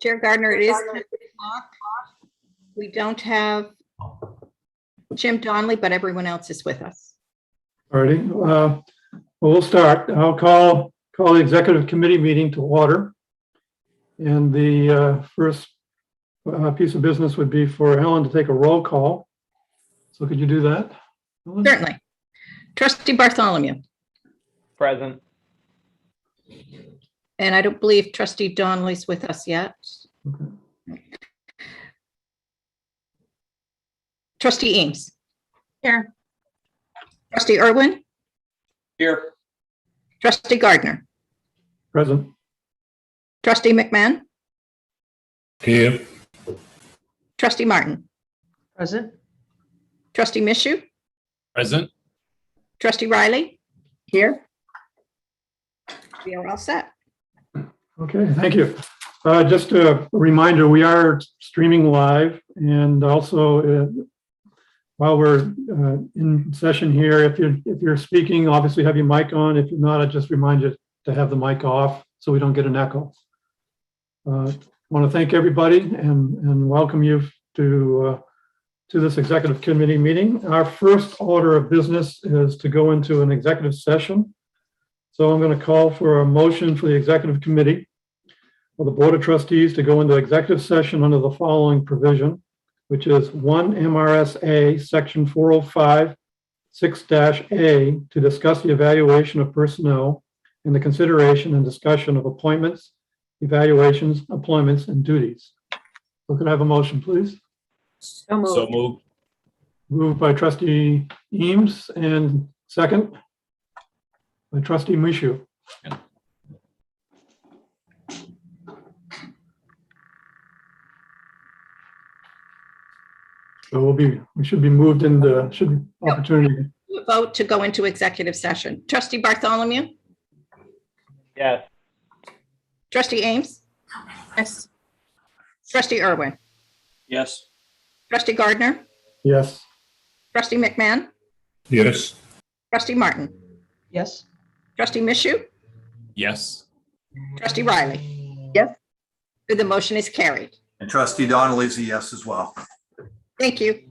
Chair Gardner, it is 10 o'clock. We don't have Jim Donnelly, but everyone else is with us. Alrighty, well, we'll start. I'll call the executive committee meeting to order. And the first piece of business would be for Helen to take a roll call. So could you do that, Helen? Certainly. Trustee Bartholomew. Present. And I don't believe Trustee Donnelly's with us yet. Okay. Trustee Eames. Here. Trustee Irwin. Here. Trustee Gardner. Present. Trustee McMahon. Here. Trustee Martin. Present. Trustee Mishu. Present. Trustee Riley. Here. We are all set. Okay, thank you. Just a reminder, we are streaming live, and also while we're in session here, if you're speaking, obviously have your mic on. If you're not, I just remind you to have the mic off so we don't get an echo. I want to thank everybody and welcome you to this executive committee meeting. Our first order of business is to go into an executive session. So I'm going to call for a motion for the executive committee of the Board of Trustees to go into executive session under the following provision, which is 1 MRSA Section 405 6-A to discuss the evaluation of personnel and the consideration and discussion of appointments, evaluations, employments, and duties. So could I have a motion, please? So moved. So moved. Moved by Trustee Eames and second by Trustee Mishu. So we should be moved into, should be opportunity. Vote to go into executive session. Trustee Bartholomew. Yes. Trustee Ames. Yes. Trustee Irwin. Yes. Trustee Gardner. Yes. Trustee McMahon. Yes. Trustee Martin. Yes. Trustee Mishu. Yes. Trustee Riley. Yes. The motion is carried. And Trustee Donnelly's a yes as well. Thank you.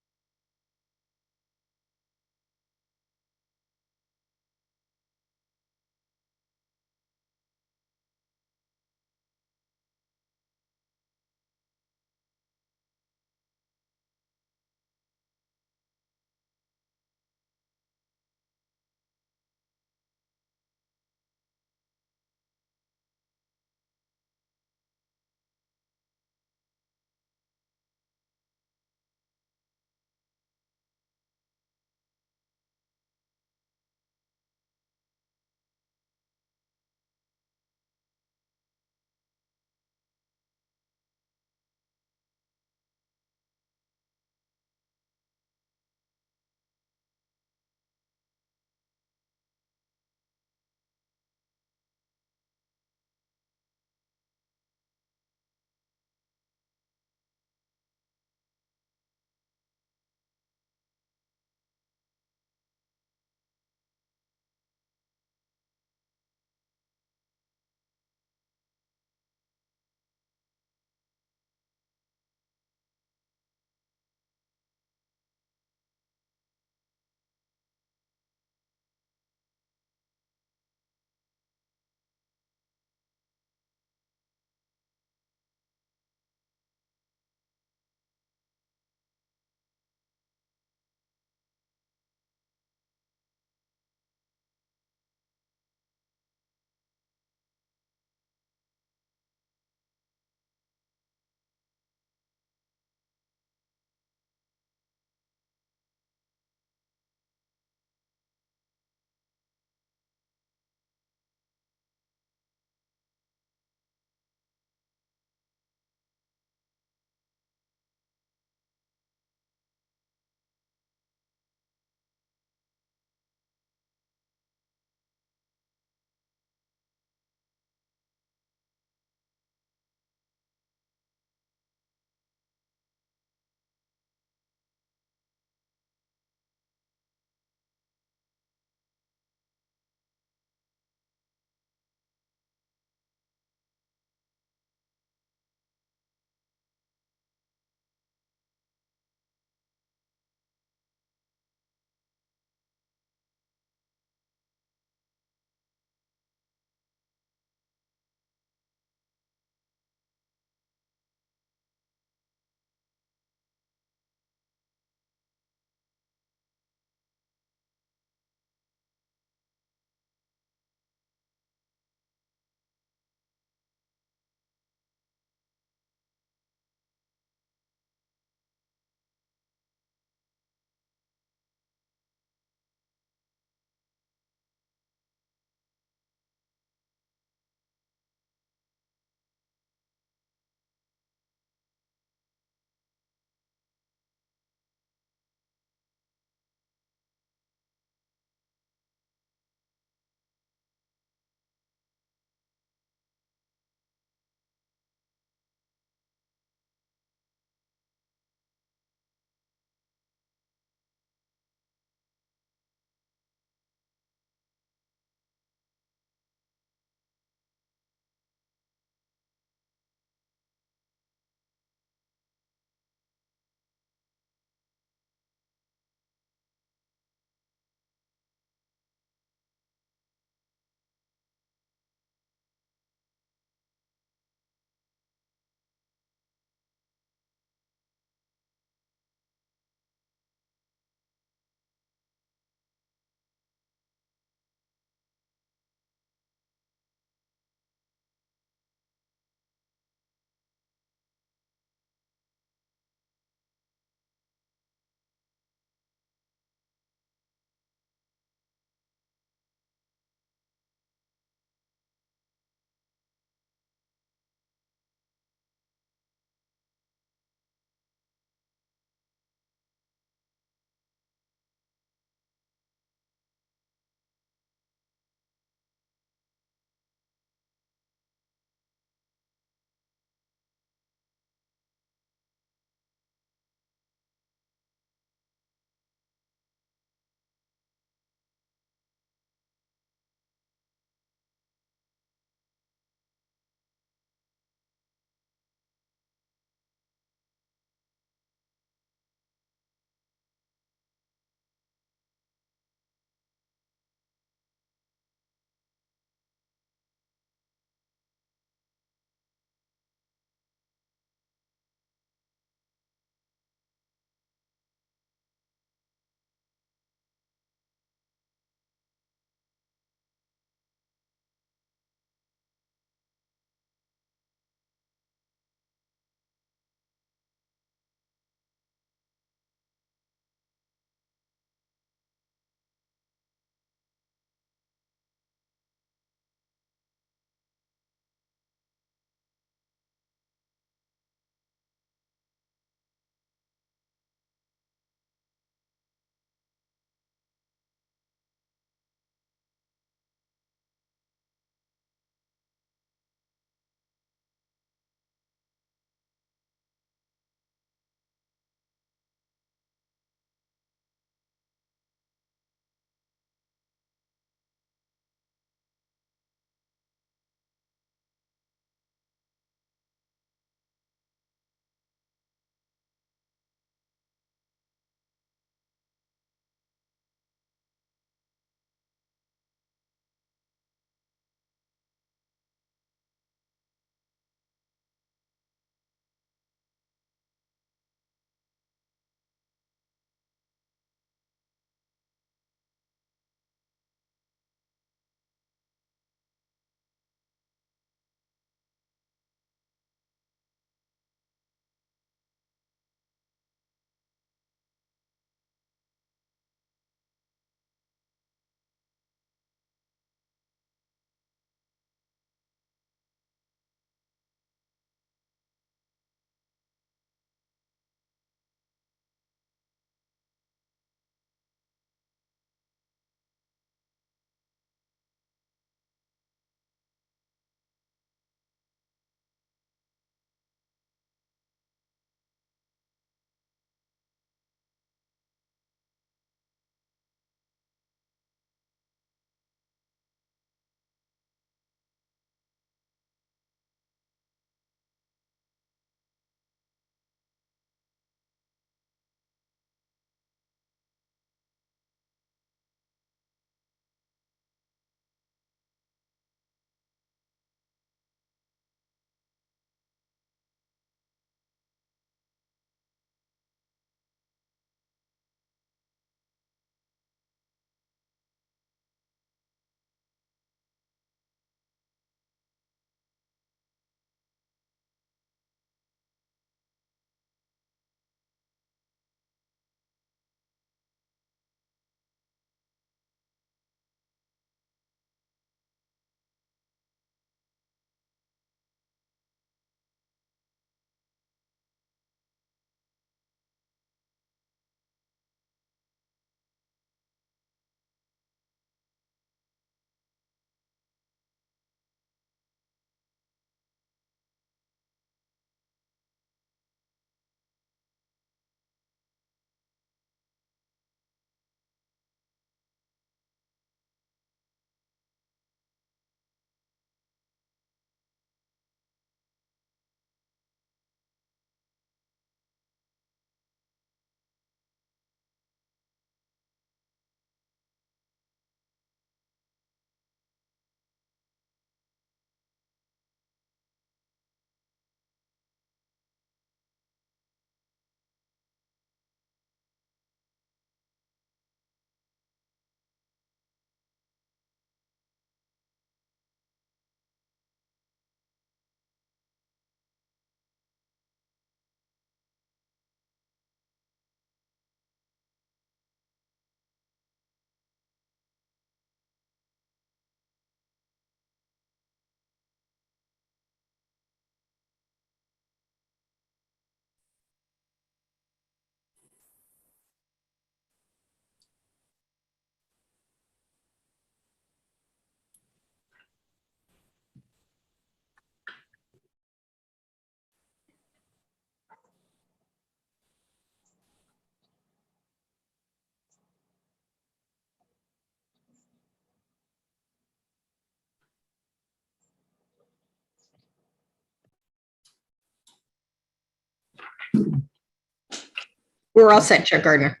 We're all set, Chair Gardner.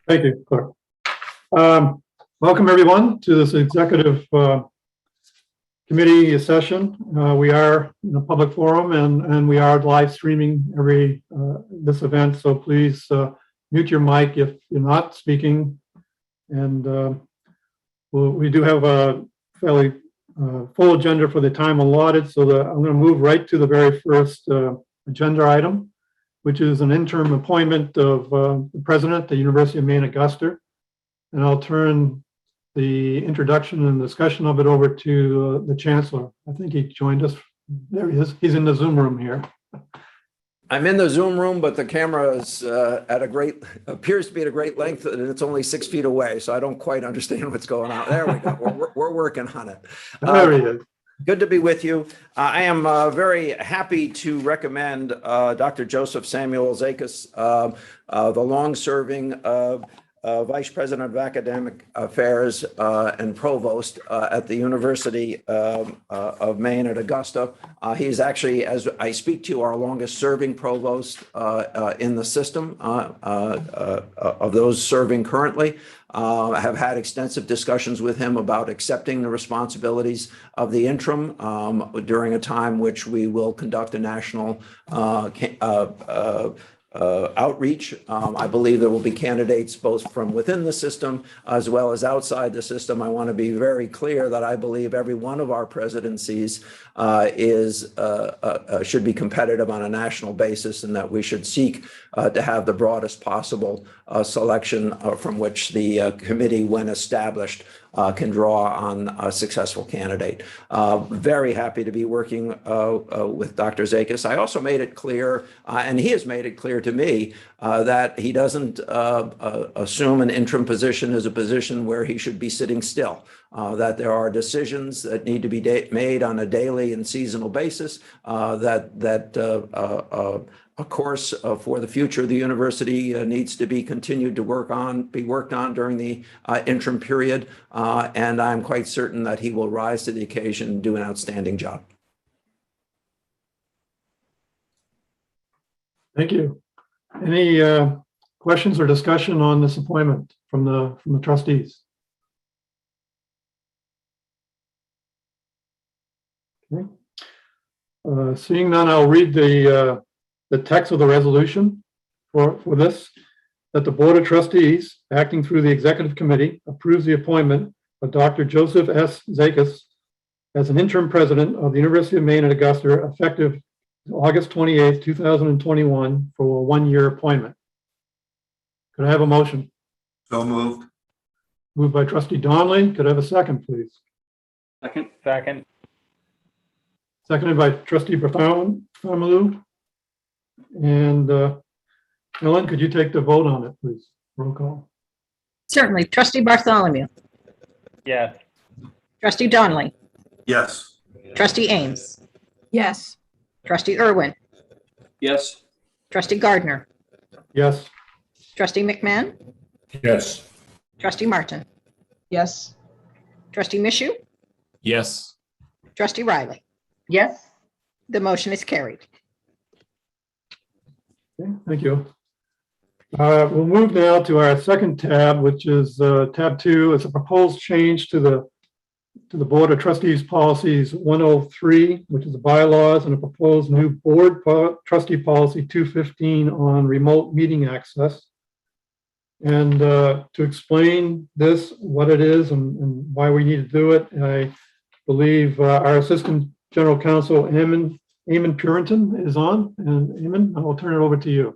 Thank you, Clerk. Welcome, everyone, to this executive committee session. We are in a public forum and we are live streaming this event, so please mute your mic if you're not speaking. And we do have a fairly full agenda for the time allotted, so I'm going to move right to the very first agenda item, which is an interim appointment of the president at the University of Maine, Augusta. And I'll turn the introduction and discussion of it over to the chancellor. I think he joined us. There he is. He's in the Zoom room here. I'm in the Zoom room, but the camera is appears to be at a great length, and it's only 6 feet away, so I don't quite understand what's going on. There we go. We're working on it. There he is. Good to be with you. I am very happy to recommend Dr. Joseph Samuel Zakis, the long-serving Vice President of Academic Affairs and Provost at the University of Maine at Augusta. He's actually, as I speak to, our longest-serving provost in the system of those serving currently. I have had extensive discussions with him about accepting the responsibilities of the interim during a time which we will conduct a national outreach. I believe there will be candidates both from within the system as well as outside the system. I want to be very clear that I believe every one of our presidencies should be competitive on a national basis, and that we should seek to have the broadest possible selection from which the committee, when established, can draw on a successful candidate. Very happy to be working with Dr. Zakis. I also made it clear, and he has made it clear to me, that he doesn't assume an interim position as a position where he should be sitting still, that there are decisions that need to be made on a daily and seasonal basis, a course for the future of the university needs to be continued to be worked on during the interim period. And I'm quite certain that he will rise to the occasion and do an outstanding job. Thank you. Any questions or discussion on this appointment from the trustees? Okay. Seeing none, I'll read the text of the resolution for this, that the Board of Trustees, acting through the Executive Committee, approves the appointment of Dr. Joseph S. Zakis as an interim president of the University of Maine at Augusta, effective August 28th, 2021, for a one-year appointment. Could I have a motion? So moved. Moved by Trustee Donnelly. Could I have a second, please? Second. Seconded by Trustee Bartholomew. And Ellen, could you take the vote on it, please? Roll call. Certainly. Trustee Bartholomew, Yes. Trustee Donnelly, Yes. Trustee Ames, Yes. Trustee Irwin, Yes. Trustee Gardner, Yes. Trustee McMahon, Yes. Trustee Martin, Yes. Trustee Mishu, Yes. Trustee Riley. Yes. The motion is carried. Okay, thank you. We'll move now to our second tab, which is tab 2. It's a proposed change to the Board of Trustees Policies 103, which is the bylaws, and a proposed new Board Trustee Policy 215 on remote meeting access. And to explain this, what it is and why we need to do it, I believe our Assistant General Counsel, Eamon Purinton, is on. And Eamon, I will turn it over to you.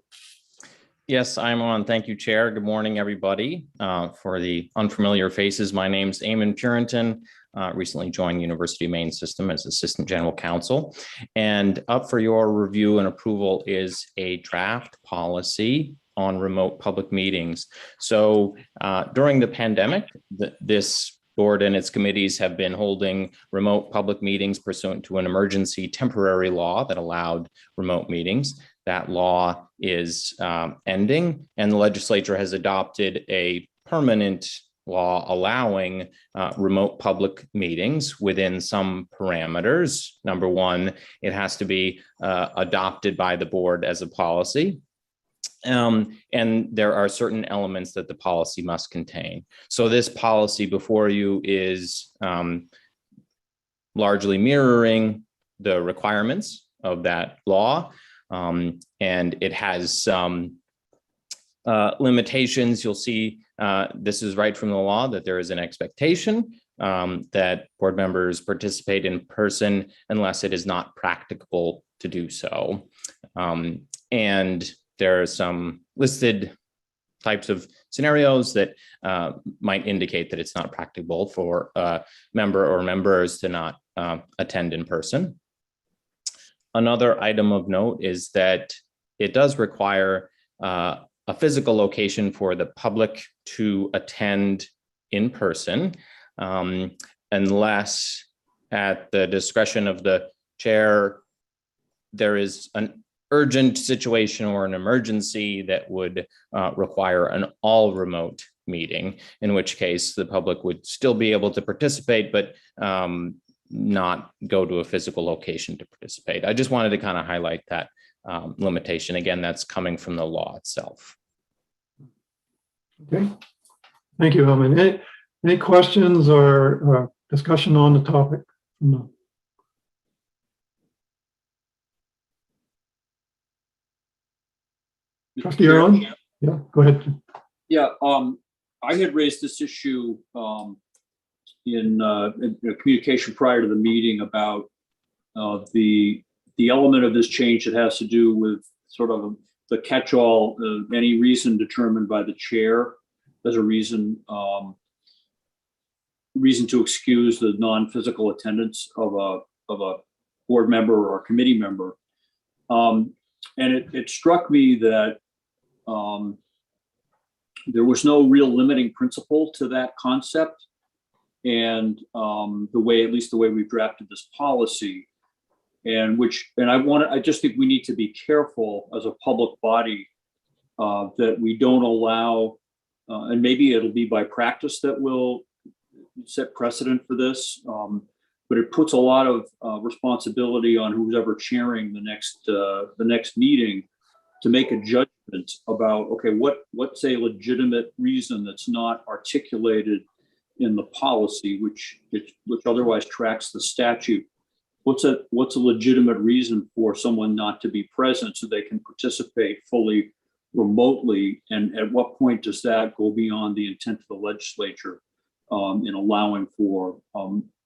Yes, I'm on. Thank you, Chair. Good morning, everybody. For the unfamiliar faces, my name's Eamon Purinton. Recently joined University of Maine System as Assistant General Counsel. And up for your review and approval is a draft policy on remote public meetings. So during the pandemic, this board and its committees have been holding remote public meetings pursuant to an emergency temporary law that allowed remote meetings. That law is ending, and the legislature has adopted a permanent law allowing remote public meetings within some parameters. Number one, it has to be adopted by the board as a policy. And there are certain elements that the policy must contain. So this policy before you is largely mirroring the requirements of that law. And it has some limitations. You'll see this is right from the law that there is an expectation that board members participate in person unless it is not practicable to do so. And there are some listed types of scenarios that might indicate that it's not practicable for a member or members to not attend in person. Another item of note is that it does require a physical location for the public to attend in person, unless at the discretion of the chair, there is an urgent situation or an emergency that would require an all remote meeting, in which case the public would still be able to participate, but not go to a physical location to participate. I just wanted to kind of highlight that limitation. Again, that's coming from the law itself. Okay. Thank you, Helman. Any questions or discussion on the topic? No. Trustee Aaron? Yeah, go ahead. Yeah, I had raised this issue in communication prior to the meeting about the element of this change that has to do with sort of the catch-all, any reason determined by the chair as a reason to excuse the non-physical attendance of a board member or a committee member. And it struck me that there was no real limiting principle to that concept. And at least the way we've drafted this policy, and I just think we need to be careful as a public body that we don't allow, and maybe it'll be by practice that will set precedent for this, but it puts a lot of responsibility on who's ever chairing the next meeting to make a judgment about, okay, what's a legitimate reason that's not articulated in the policy, which otherwise tracks the statute. What's a legitimate reason for someone not to be present so they can participate fully remotely? And at what point does that go beyond the intent of the legislature in allowing for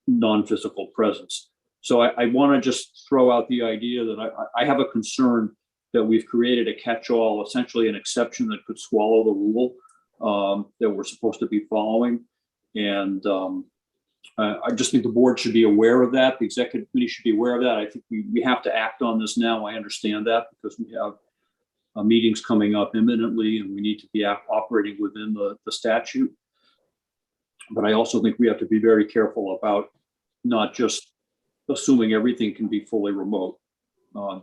non-physical presence? So I want to just throw out the idea that I have a concern that we've created a catch-all, essentially an exception that could swallow the rule that we're supposed to be following. And I just think the board should be aware of that. The executive committee should be aware of that. I think we have to act on this now. I understand that because we have meetings coming up imminently and we need to be operating within the statute. But I also think we have to be very careful about not just assuming everything can be fully remote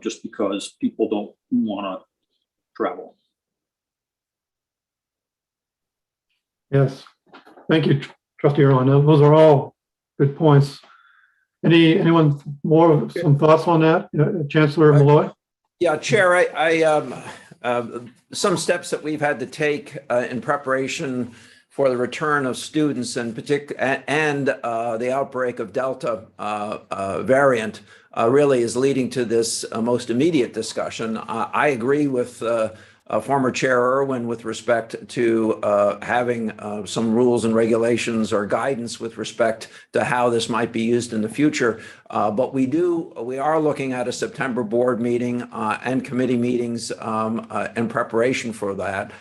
just because people don't want to travel. Yes. Thank you, Trustee Erlin. Those are all good points. Anyone more, some thoughts on that? Chancellor Malloy? Yeah, Chair, some steps that we've had to take in preparation for the return of students and the outbreak of Delta variant really is leading to this most immediate discussion. I agree with former Chair Irwin with respect to having some rules and regulations or guidance with respect to how this might be used in the future. But we are looking at a September board meeting and committee meetings in preparation for that.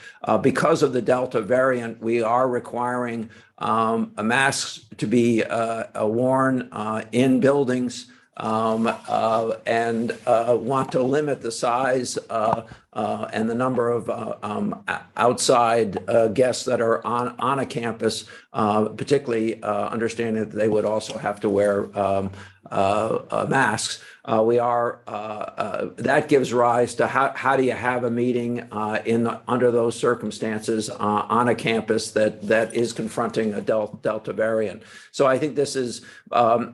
Because of the Delta variant, we are requiring masks to be worn in buildings and want to limit the size and the number of outside guests that are on a campus, particularly understanding that they would also have to wear masks. That gives rise to how do you have a meeting under those circumstances on a campus that is confronting a Delta variant. So I think this is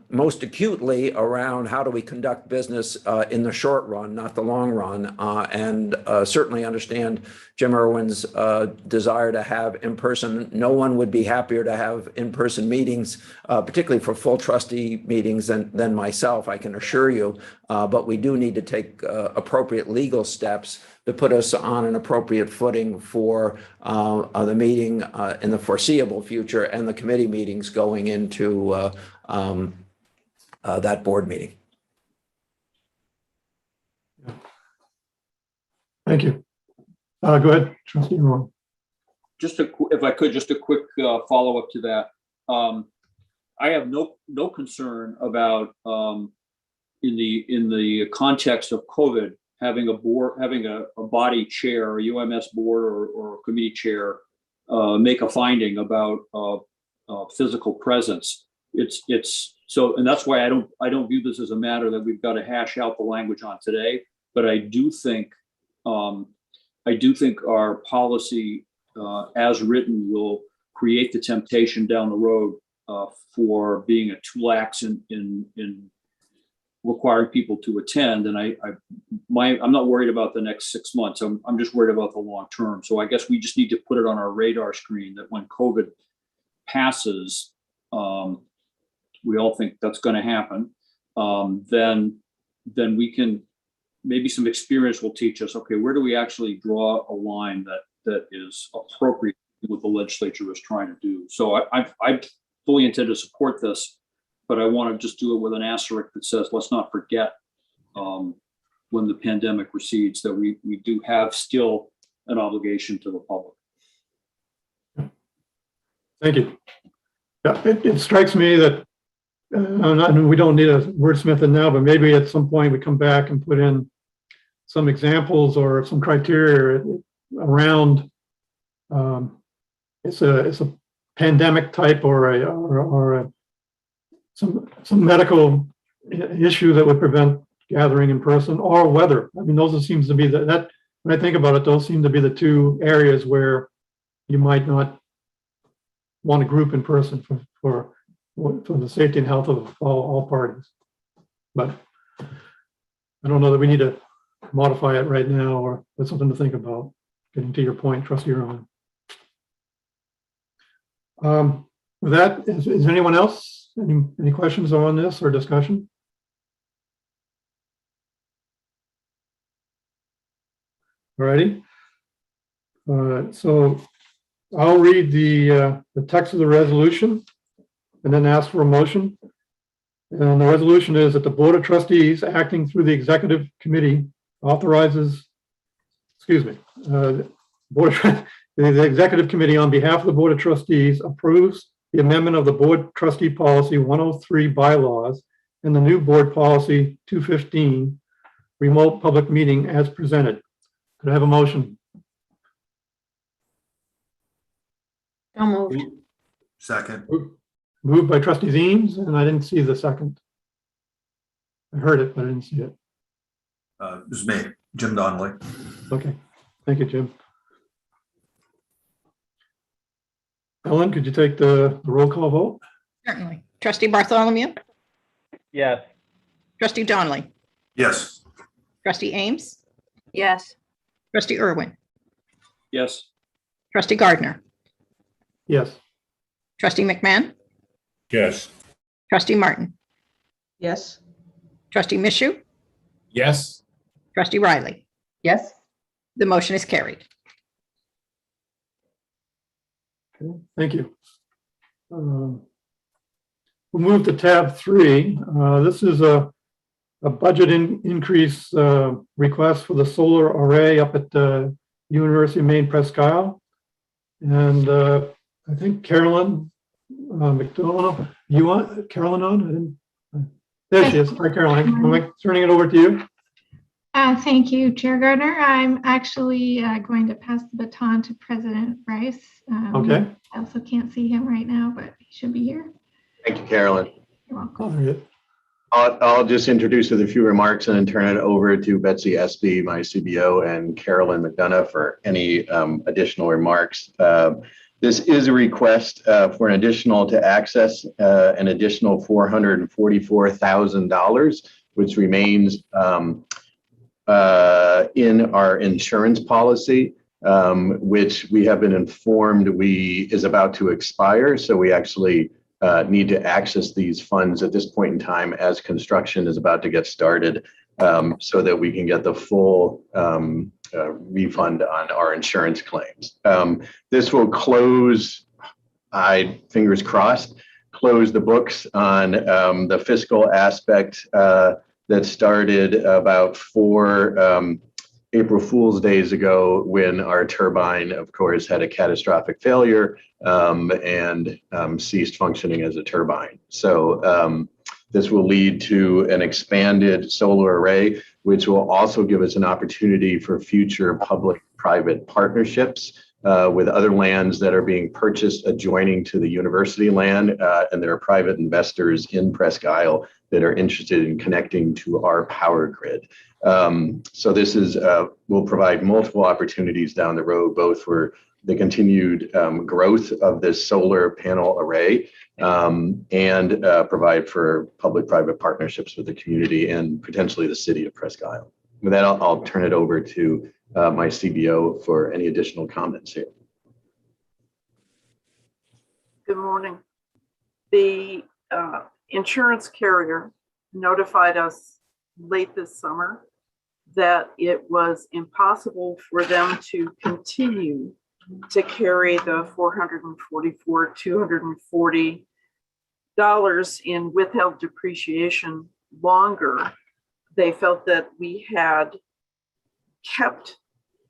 most acutely around how do we conduct business in the short run, not the long run, and certainly understand Jim Irwin's desire to have in-person. No one would be happier to have in-person meetings, particularly for full trustee meetings than myself, I can assure you. But we do need to take appropriate legal steps to put us on an appropriate footing for the meeting in the foreseeable future and the committee meetings going into that board meeting. Thank you. Go ahead, Trustee Roy. If I could, just a quick follow-up to that. I have no concern about in the context of COVID having a body chair, a UMS board or a committee chair make a finding about physical presence. It's so, and that's why I don't view this as a matter that we've got to hash out the language on today. But I do think our policy as written will create the temptation down the road for being a too lax in requiring people to attend. And I'm not worried about the next 6 months. I'm just worried about the long term. So I guess we just need to put it on our radar screen that when COVID passes, we all think that's going to happen. Then we can, maybe some experience will teach us, okay, where do we actually draw a line that is appropriate to what the legislature is trying to do? So I fully intend to support this, but I want to just do it with an asterisk that says, let's not forget when the pandemic recedes that we do have still an obligation to the public. Thank you. Yeah, it strikes me that we don't need a wordsmith it now, but maybe at some point we come back and put in some examples or some criteria around it's a pandemic type or some medical issue that would prevent gathering in person, or weather. I mean, those seems to be that when I think about it, those seem to be the two areas where you might not want to group in person for the safety and health of all parties. But I don't know that we need to modify it right now, or that's something to think about. Getting to your point, Trustee Irwin. With that, is anyone else? Any questions on this or discussion? All righty. So I'll read the text of the resolution and then ask for a motion. And the resolution is that the Board of Trustees, acting through the Executive Committee, authorizes, the Executive Committee on behalf of the Board of Trustees approves the amendment of the Board Trustee Policy 103 bylaws and the new Board Policy 215 remote public meeting as presented. Could I have a motion? So moved. Second. Moved by Trustee Eames, and I didn't see the second. I heard it, but I didn't see it. It was me, Jim Donnelly. Okay, thank you, Jim. Ellen, could you take the roll call vote? Certainly. Trustee Bartholomew, Yes. Trustee Donnelly, Yes. Trustee Ames, Yes. Trustee Irwin, Yes. Trustee Gardner, Yes. Trustee McMahon, Yes. Trustee Martin, Yes. Trustee Mishu, Yes. Trustee Riley. Yes. The motion is carried. Okay, thank you. We'll move to tab 3. This is a budget increase request for the solar array up at the University of Maine Presque Isle. And I think Carolyn McDonough, you want Carolyn on? There she is. Hi, Caroline. I'm turning it over to you. Thank you, Chair Gardner. I'm actually going to pass the baton to President Rice. Okay. I also can't see him right now, but he should be here. Thank you, Carolyn. You're welcome. All right. I'll just introduce with a few remarks and then turn it over to Betsy Espy, my CBO, and Carolyn McDonough for any additional remarks. This is a request for an additional to access an additional $444,000, which remains in our insurance policy, which we have been informed is about to expire. So we actually need to access these funds at this point in time as construction is about to get started, so that we can get the full refund on our insurance claims. This will close, fingers crossed, close the books on the fiscal aspect that started about 4 April Fool's days ago, when our turbine, of course, had a catastrophic failure and ceased functioning as a turbine. So this will lead to an expanded solar array, which will also give us an opportunity for future public-private partnerships with other lands that are being purchased adjoining to the university land. And there are private investors in Presque Isle that are interested in connecting to our power grid. So this will provide multiple opportunities down the road, both for the continued growth of this solar panel array and provide for public-private partnerships with the community and potentially the city of Presque Isle. With that, I'll turn it over to my CBO for any additional comments here. Good morning. The insurance carrier notified us late this summer that it was impossible for them to continue to carry the $240 in withheld depreciation longer. They felt that we had kept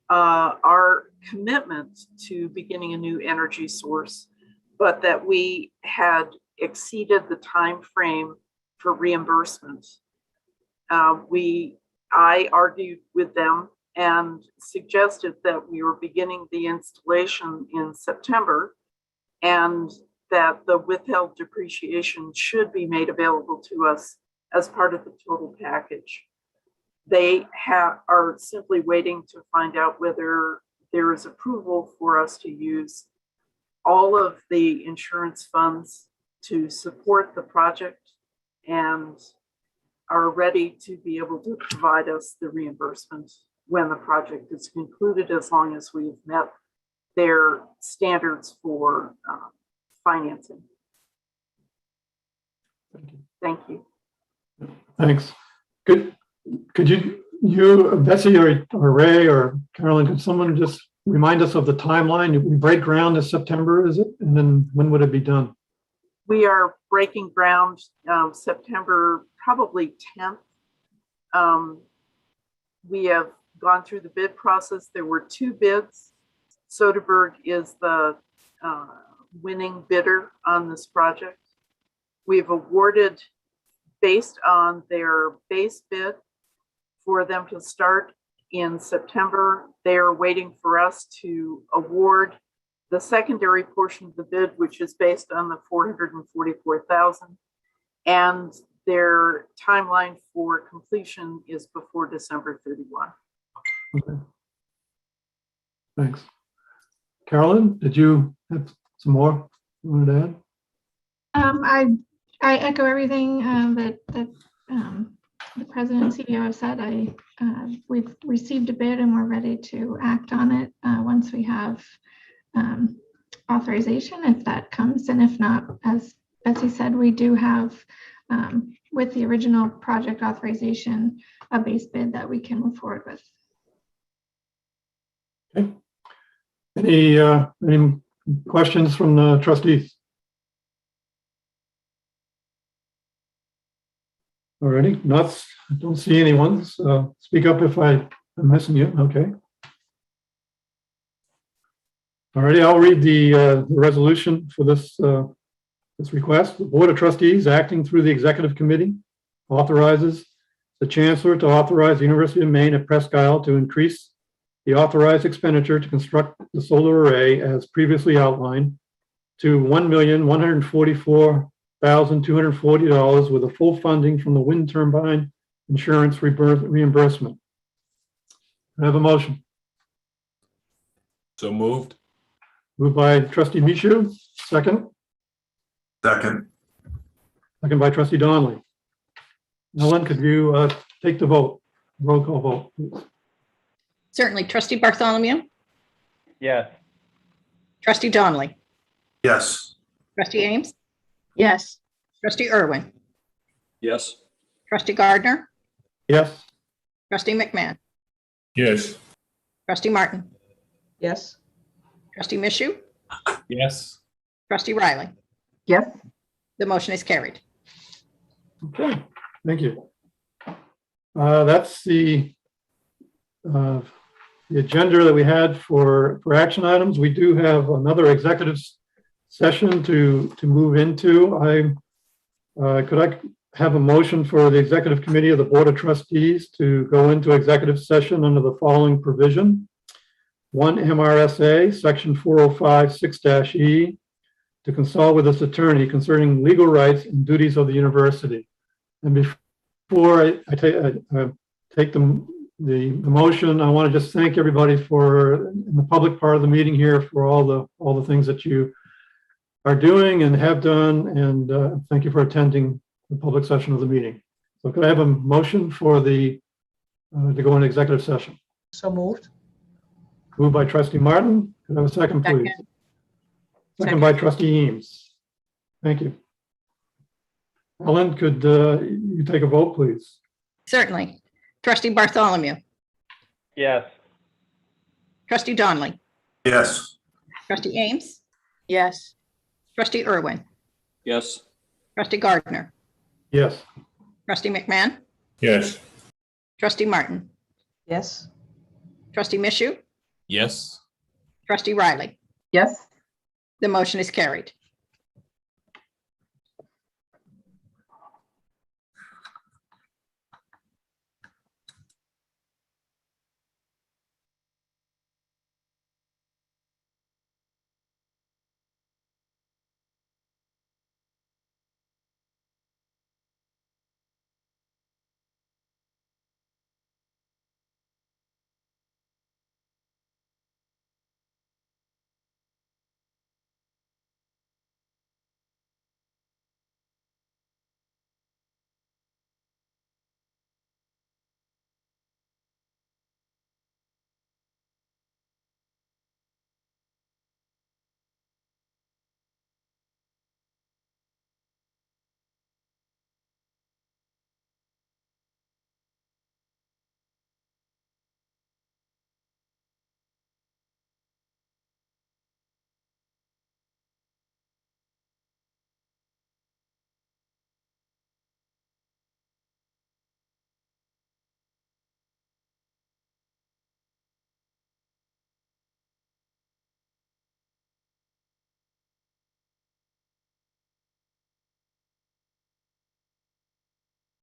our commitment to beginning a new energy source, but that we had exceeded the time frame for reimbursement. I argued with them and suggested that we were beginning the installation in September and that the withheld depreciation should be made available to us as part of the total package. They are simply waiting to find out whether there is approval for us to use all of the insurance funds to support the project, and are ready to be able to provide us the reimbursement when the project is concluded, as long as we've met their standards for financing. Thank you. Thanks. Could you, Betsy or Ray or Carolyn, could someone just remind us of the timeline? We break ground this September, is it? And then when would it be done? We are breaking ground September, probably 10th. We have gone through the bid process. There were 2 bids. Soderberg is the winning bidder on this project. We've awarded, based on their base bid, for them to start in September. They are waiting for us to award the secondary portion of the bid, which is based on the $444,000, and their timeline for completion is before December 31. Okay. Thanks. Carolyn, did you have some more you wanted to add? I echo everything that the president and CEO have said. We've received a bid and we're ready to act on it once we have authorization, if that comes, and if not, as Betsy said, we do have with the original project authorization a base bid that we can move forward with. Okay. Any questions from the trustees? Alrighty, I don't see anyone. So speak up if I'm missing you. Okay. Alrighty, I'll read the resolution for this request. The Board of Trustees, acting through the Executive Committee, authorizes the Chancellor to authorize the University of Maine at Presque Isle to increase the authorized expenditure to construct the solar array as previously outlined to $1,144,240 with a full funding from the wind turbine insurance reimbursement. I have a motion. So moved. Moved by Trustee Michoud, second. Second. Second by Trustee Donnelly. Ellen, could you take the vote? roll call vote, please. Certainly. Trustee Bartholomew, Yes. trustee Donnelly, Yes. trustee Ames, Yes. trustee Irwin, Yes. trustee Gardner, Yes, trustee McMahon, Yes. trustee Martin, Yes. trustee Mishu, Yes. trustee Riley. Yes. The motion is carried. okay, thank you. That's the agenda that we had for action items. We do have another executive session to move into. Could I have a motion for the Executive Committee of the Board of Trustees to go into executive session under the following provision? 1 MRSA, Section 405(6-E), to consult with its attorney concerning legal rights and duties of the university. And before I take the motion, I want to just thank everybody for, in the public part of the meeting here, for all the things that you are doing and have done, and thank you for attending the public session of the meeting. So could I have a motion for to go into executive session? So moved. Moved by trustee Martin. Could I have a second, please? Second by trustee Eames. Thank you. Ellen, could you take a vote, please? Certainly. Trustee Bartholomew, Yes. trustee Donnelly, Yes. trustee Ames, Yes. trustee Irwin, Yes. trustee Gardner, Yes. trustee McMahon, Yes. trustee Martin, Yes. trustee Mishu, Yes. trustee Riley. Yes. The motion is carried.